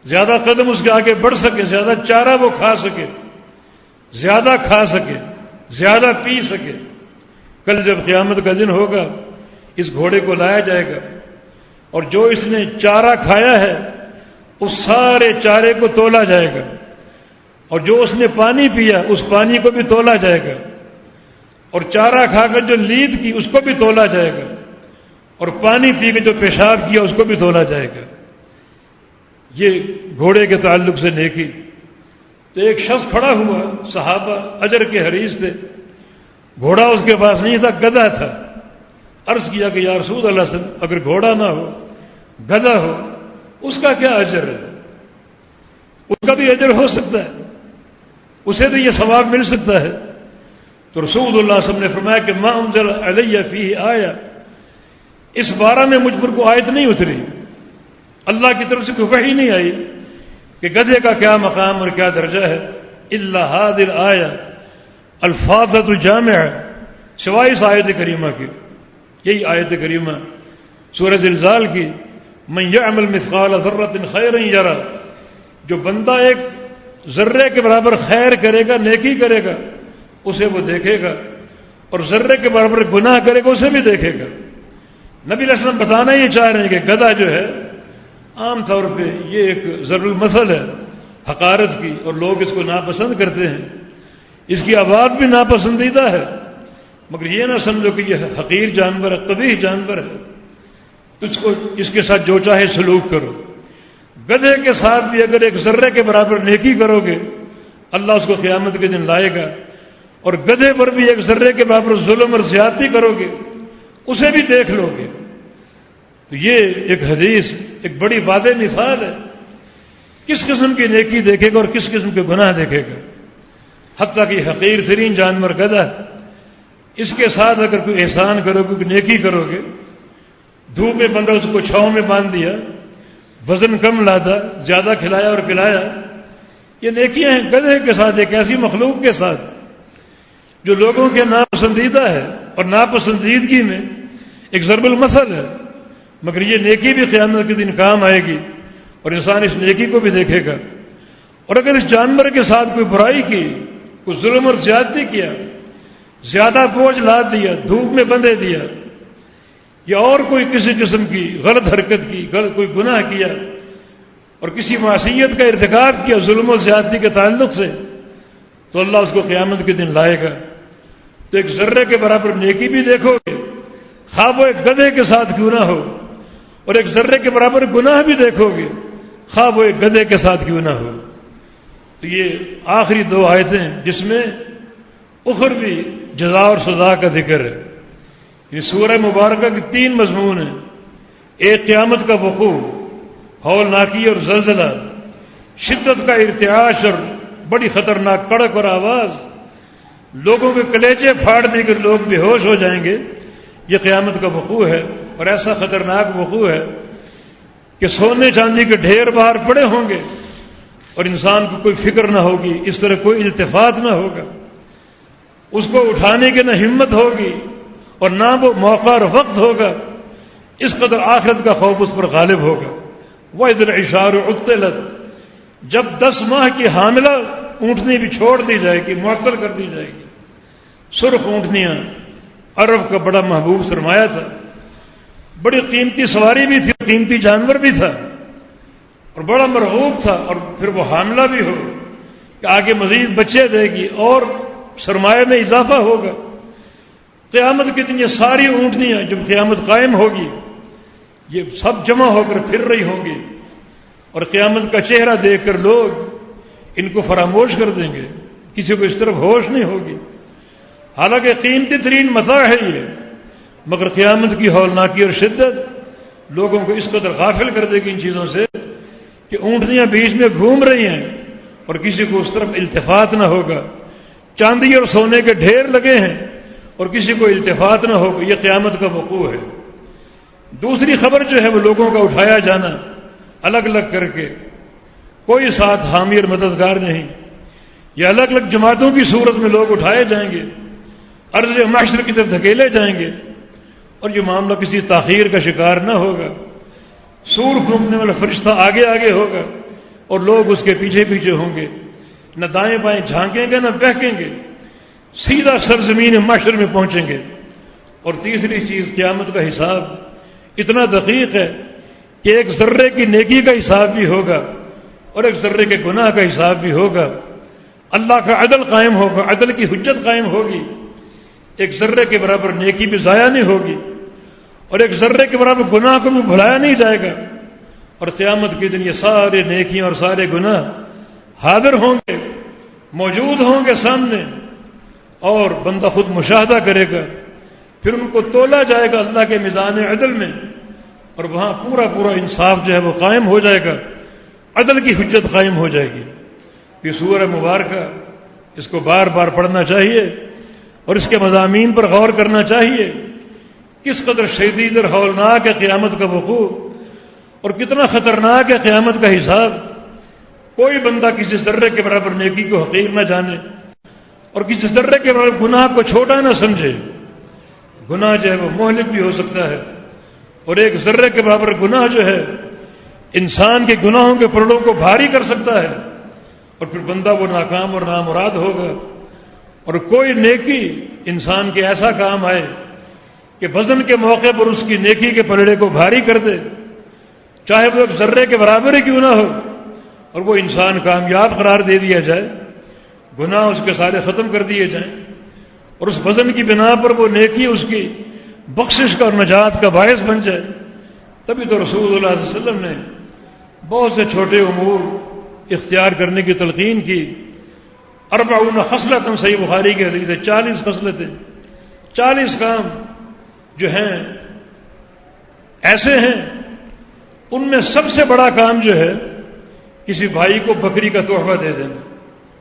زیادہ قدم اس کے آگے بڑھ سکے، زیادہ چارہ وہ کھا سکے، زیادہ کھا سکے، زیادہ پی سکے. کل جب قیامت کا دن ہوگا اس گھوڑے کو لایا جائے گا اور جو اس نے چارہ کھایا ہے اس سارے چارے کو تولا جائے گا. اور جو اس نے پانی پیا اس پانی کو بھی تولا جائے گا، اور چارہ کھا کر جو لید کی اس کو بھی تولا جائے گا، اور پانی پی کے جو پیشاب کیا اس کو بھی تولا جائے گا۔ یہ گھوڑے کے تعلق سے نیکی۔ تو ایک شخص کھڑا ہوا، صحابہ اجر کے حریص تھے، گھوڑا اس کے پاس نہیں تھا، گدھا تھا۔ عرض کیا کہ یا رسول اللہ صلی اللہ علیہ وسلم، اگر گھوڑا نہ ہو گدھا ہو اس کا کیا اجر ہے؟ اس کا بھی اجر ہو سکتا ہے، اسے بھی یہ ثواب مل سکتا ہے۔ تو رسول اللہ صلی اللہ علیہ وسلم نے فرمایا کہ ما انزل علیہ فیہ آیہ، اس بارہ میں مجھ پر کوئی آیت نہیں اتری، اللہ کی طرف سے کوئی وحی نہیں آئی کہ گدھے کا کیا مقام اور کیا درجہ ہے، الا ہذہ الآیہ الفاظۃ الجامعہ، سوائے اس آیت کریمہ کی۔ یہی آیت کریمہ سورہ زلزال کی، من یعمل مثقال ذرۃ خیرا یرہ، جو بندہ ایک ذرے کے برابر خیر کرے گا، نیکی کرے گا، اسے وہ دیکھے گا، اور ذرے کے برابر گناہ کرے گا اسے بھی دیکھے گا۔ نبی علیہ السلام بتانا یہ چاہ رہے ہیں کہ گدھا جو ہے عام طور پہ یہ ایک ضرور مثل ہے حقارت کی، اور لوگ اس کو ناپسند کرتے ہیں، اس کی آواز بھی ناپسندیدہ ہے، مگر یہ نہ سمجھو کہ یہ حقیر جانور ہے، قبیح جانور ہے، تو اس کے ساتھ جو چاہے سلوک کرو۔ گدھے کے ساتھ بھی اگر ایک ذرے کے برابر نیکی کرو گے اللہ اس کو قیامت کے دن لائے گا، اور گدھے پر بھی ایک ذرے کے برابر ظلم اور زیادتی کرو گے اسے بھی دیکھ لو گے۔ تو یہ ایک حدیث ایک بڑی واضح مثال ہے، کس قسم کی نیکی دیکھے گا اور کس قسم کے گناہ دیکھے گا۔ حتیٰ کہ حقیر ترین جانور گدھا، اس کے ساتھ اگر کوئی احسان کرو گے، کوئی نیکی کرو گے، دھوپ میں بندہ اس کو چھاؤں میں باندھ دیا، وزن کم لادا، زیادہ کھلایا اور پلایا، یہ نیکیاں ہیں۔ گدھے کے ساتھ ایک ایسی مخلوق کے ساتھ جو لوگوں کے ناپسندیدہ ہے اور ناپسندیدگی میں ایک ضرب المثل ہے، مگر یہ نیکی بھی قیامت کے دن کام آئے گی اور انسان اس نیکی کو بھی دیکھے گا۔ اور اگر اس جانور کے ساتھ کوئی برائی کی، کوئی ظلم اور زیادتی کیا، زیادہ بوجھ لاد دیا، دھوپ میں بندھے دیا، یا اور کوئی کسی قسم کی غلط حرکت کی، کوئی گناہ کیا اور کسی معصیت کا ارتکاب کیا ظلم و زیادتی کے تعلق سے، تو اللہ اس کو قیامت کے دن لائے گا۔ تو ایک ذرے کے برابر نیکی بھی دیکھو گے، خواہ وہ ایک گدھے کے ساتھ کیوں نہ ہو، اور ایک ذرے کے برابر گناہ بھی دیکھو گے، خواہ وہ ایک گدھے کے ساتھ کیوں نہ ہو۔ تو یہ آخری دو آیتیں جس میں اخروی جزا اور سزا کا ذکر ہے۔ یہ سورہ مبارکہ کی تین مضمون ہیں، ایک قیامت کا وقوع، ہولناکی اور زلزلہ، شدت کا ارتعاش اور بڑی خطرناک کڑک اور آواز، لوگوں کے کلیجے پھاڑ دے کر لوگ بے ہوش ہو جائیں گے، یہ قیامت کا وقوع ہے، اور ایسا خطرناک وقوع ہے کہ سونے چاندی کے ڈھیر باہر پڑے ہوں گے اور انسان کو کوئی فکر نہ ہوگی، اس طرح کوئی التفات نہ ہوگا، اس کو اٹھانے کی نہ ہمت ہوگی اور نہ وہ موقع اور وقت ہوگا، اس قدر آخرت کا خوف اس پر غالب ہوگا۔ وَإِذِ الْعِشَارُ عُطِّلَتْ، جب 10 ماہ کی حاملہ اونٹنی بھی چھوڑ دی جائے گی، معطل کر دی جائے گی۔ سرخ اونٹنیاں عرب کا بڑا محبوب سرمایہ تھا، بڑی قیمتی سواری بھی تھی، قیمتی جانور بھی تھا، اور بڑا مرغوب تھا، اور پھر وہ حاملہ بھی ہو کہ آگے مزید بچے دے گی اور سرمایہ میں اضافہ ہوگا۔ قیامت کے دن یہ ساری اونٹنیاں جب قیامت قائم ہوگی یہ سب جمع ہو کر پھر رہی ہوں گی، اور قیامت کا چہرہ دیکھ کر لوگ ان کو فراموش کر دیں گے، کسی کو اس طرف ہوش نہیں ہوگی، حالانکہ قیمتی ترین متاع ہے یہ، مگر قیامت کی ہولناکی اور شدت لوگوں کو اس قدر غافل کر دے گی ان چیزوں سے کہ اونٹنیاں بیچ میں گھوم رہی ہیں اور کسی کو اس طرف التفات نہ ہوگا، چاندی اور سونے کے ڈھیر لگے ہیں اور کسی کو التفات نہ ہوگا، یہ قیامت کا وقوع ہے۔ دوسری خبر جو ہے وہ لوگوں کا اٹھایا جانا الگ الگ کر کے، کوئی ساتھ حامی اور مددگار نہیں، یہ الگ الگ جماعتوں کی صورت میں لوگ اٹھائے جائیں گے، عرض محشر کی طرف دھکیلے جائیں گے، اور یہ معاملہ کسی تاخیر کا شکار نہ ہوگا۔ سور پھونکنے والا فرشتہ آگے آگے ہوگا اور لوگ اس کے پیچھے پیچھے ہوں گے، نہ دائیں بائیں جھانکیں گے نہ بہکیں گے، سیدھا سرزمین محشر میں پہنچیں گے۔ اور تیسری چیز، قیامت کا حساب اتنا دقیق ہے کہ ایک ذرے کی نیکی کا حساب بھی ہوگا اور ایک ذرے کے گناہ کا حساب بھی ہوگا۔ اللہ کا عدل قائم ہوگا، عدل کی حجت قائم ہوگی، ایک ذرے کے برابر نیکی بھی ضائع نہیں ہوگی، اور ایک ذرے کے برابر گناہ کو بھی بھلایا نہیں جائے گا، اور قیامت کے دن یہ سارے نیکیاں اور سارے گناہ حاضر ہوں گے، موجود ہوں گے سامنے، اور بندہ خود مشاہدہ کرے گا، پھر ان کو تولا جائے گا اللہ کے میزان عدل میں، اور وہاں پورا پورا انصاف جو ہے وہ قائم ہو جائے گا، عدل کی حجت قائم ہو جائے گی۔ یہ سورہ مبارکہ اس کو بار بار پڑھنا چاہیے اور اس کے مضامین پر غور کرنا چاہیے، کس قدر شدید اور ہولناک ہے قیامت کا وقوع، اور کتنا خطرناک ہے قیامت کا حساب۔ کوئی بندہ کسی ذرے کے برابر نیکی کو حقیر نہ جانے، اور کسی ذرے کے برابر گناہ کو چھوٹا نہ سمجھے۔ گناہ جو ہے وہ مہلک بھی ہو سکتا ہے، اور ایک ذرے کے برابر گناہ جو ہے انسان کے گناہوں کے پلڑوں کو بھاری کر سکتا ہے، اور پھر بندہ وہ ناکام اور نامراد ہوگا۔ اور کوئی نیکی انسان کے ایسا کام آئے کہ وزن کے موقع پر اس کی نیکی کے پلڑے کو بھاری کر دے، چاہے وہ ایک ذرے کے برابر ہی کیوں نہ ہو، اور وہ انسان کامیاب قرار دے دیا جائے، گناہ اس کے سارے ختم کر دیے جائیں، اور اس وزن کی بنا پر وہ نیکی اس کی بخشش کا اور نجات کا باعث بن جائے، تبھی تو رسول اللہ صلی اللہ علیہ وسلم نے بہت سے چھوٹے امور اختیار کرنے کی تلقین کی۔ 40 خصلۃ، صحیح بخاری کی حدیث ہے، 40 خصلتیں، 40 کام جو ہیں ایسے ہیں، ان میں سب سے بڑا کام جو ہے کسی بھائی کو بکری کا تحفہ دے دینا،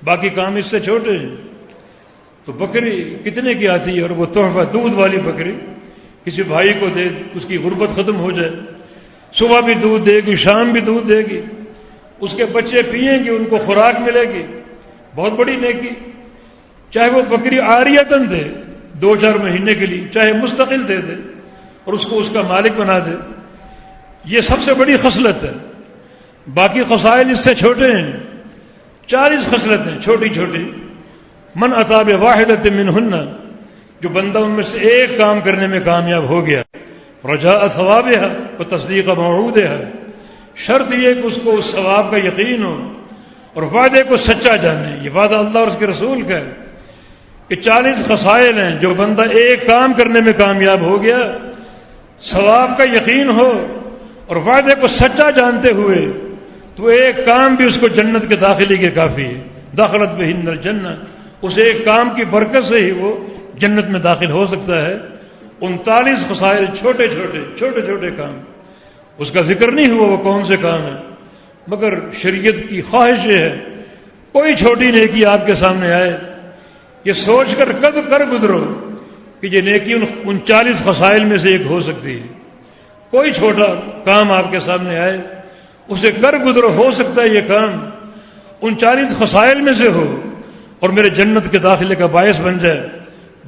باقی کام اس سے چھوٹے ہیں۔ تو بکری کتنے کی آتی ہے، اور وہ تحفہ دودھ والی بکری کسی بھائی کو دے، اس کی غربت ختم ہو جائے، صبح بھی دودھ دے گی، شام بھی دودھ دے گی، اس کے بچے پئیں گے، ان کو خوراک ملے گی، بہت بڑی نیکی۔ چاہے وہ بکری عاریتاً دے 2-4 مہینے کے لیے، چاہے مستقل دے دے اور اس کو اس کا مالک بنا دے، یہ سب سے بڑی خصلت ہے۔ باقی خصائل اس سے چھوٹے ہیں، 40 خصلتیں چھوٹی چھوٹی۔ من اتی بواحدۃ منہن، جو بندہ ان میں سے ایک کام کرنے میں کامیاب ہو گیا، رجاء ثوابها وتصدیق موعودها، شرط یہ کہ اس کو اس ثواب کا یقین ہو اور وعدے کو سچا جانے۔ یہ وعدہ اللہ اور اس کے رسول کا ہے کہ 40 خصائل ہیں، جو بندہ ایک کام کرنے میں کامیاب ہو گیا، ثواب کا یقین ہو اور وعدے کو سچا جانتے ہوئے، تو ایک کام بھی اس کو جنت کے داخلے کے کافی ہے۔ دخلت بہن الجنہ، اس ایک کام کی برکت سے ہی وہ جنت میں داخل ہو سکتا ہے۔ 39 خصائل، چھوٹے چھوٹے کام، اس کا ذکر نہیں ہوا وہ کون سے کام ہیں، مگر شریعت کی خواہش یہ ہے کوئی چھوٹی نیکی آپ کے سامنے آئے، یہ سوچ کر کر گزرو کہ یہ نیکی ان 40 خصائل میں سے ایک ہو سکتی ہے۔ کوئی چھوٹا کام آپ کے سامنے آئے، اسے کر گزرو، ہو سکتا ہے یہ کام ان 40 خصائل میں سے ہو اور میرے جنت کے داخلے کا باعث بن جائے۔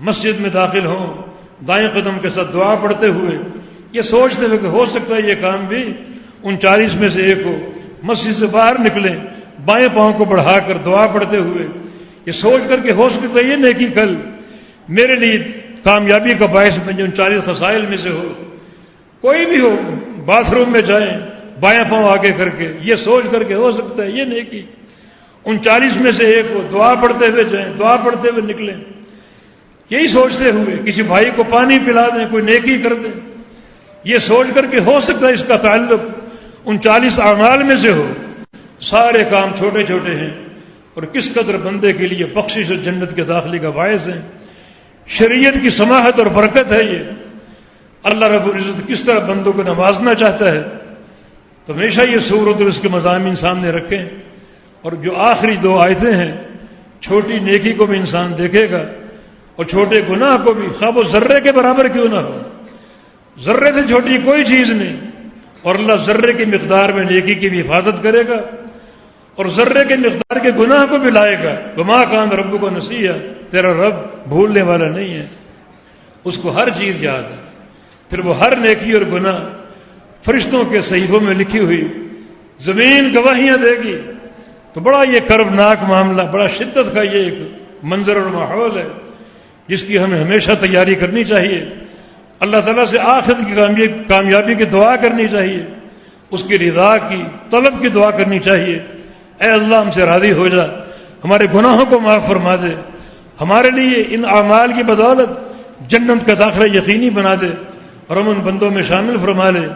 مسجد میں داخل ہوں دائیں قدم کے ساتھ دعا پڑھتے ہوئے، یہ سوچتے ہوئے کہ ہو سکتا ہے یہ کام بھی ان 40 میں سے ایک ہو۔ مسجد سے باہر نکلیں بائیں پاؤں کو بڑھا کر دعا پڑھتے ہوئے، یہ سوچ کر کہ ہو سکتا ہے یہ نیکی کل میرے لیے کامیابی کا باعث بن جائے، ان 40 خصائل میں سے ہو۔ کوئی بھی ہو، باتھ روم میں جائیں بائیں پاؤں آگے کر کے، یہ سوچ کر کے ہو سکتا ہے یہ نیکی ان 40 میں سے ایک ہو۔ دعا پڑھتے ہوئے جائیں، دعا پڑھتے ہوئے نکلیں، یہی سوچتے ہوئے کسی بھائی کو پانی پلا دیں، کوئی نیکی کر دیں، یہ سوچ کر کہ ہو سکتا ہے اس کا تعلق ان 40 اعمال میں سے ہو۔ سارے کام چھوٹے چھوٹے ہیں اور کس قدر بندے کے لیے بخشش اور جنت کے داخلے کا باعث ہے۔ شریعت کی سماحت اور برکت ہے یہ۔ اللہ رب العزت کس طرح بندوں کو نوازنا چاہتا ہے، تو ہمیشہ یہ سورت اور اس کے مضامین سامنے رکھیں، اور جو آخری 2 آیتیں ہیں، چھوٹی نیکی کو بھی انسان دیکھے گا اور چھوٹے گناہ کو بھی، خواہ وہ ذرے کے برابر کیوں نہ ہو، ذرے سے چھوٹی کوئی چیز نہیں، اور اللہ ذرے کی مقدار میں نیکی کی بھی حفاظت کرے گا اور ذرے کے مقدار کے گناہ کو بھی لائے گا۔ وما کان ربک نسیا، تیرا رب بھولنے والا نہیں ہے، اس کو ہر چیز یاد ہے۔ پھر وہ ہر نیکی اور گناہ فرشتوں کے صحیفوں میں لکھی ہوئی، زمین گواہیاں دے گی۔ تو بڑا یہ کربناک معاملہ، بڑا شدت کا یہ ایک منظر اور ماحول ہے جس کی ہمیں ہمیشہ تیاری کرنی چاہیے۔ اللہ تعالیٰ سے آخرت کی کامیابی کی دعا کرنی چاہیے، اس کی رضا کی طلب کی دعا کرنی چاہیے۔ اے اللہ ہم سے راضی ہو جا، ہمارے گناہوں کو معاف فرما دے، ہمارے لیے ان اعمال کی بدولت جنت کا داخلہ یقینی بنا دے، اور ہم ان بندوں میں شامل فرما لے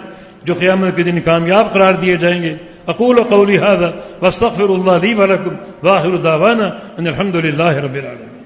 جو قیامت کے دن کامیاب قرار دیے جائیں گے۔ اقول قولی ھذا واستغفر اللہ لی ولکم وآخر دعوانا ان الحمد للہ رب العالمین۔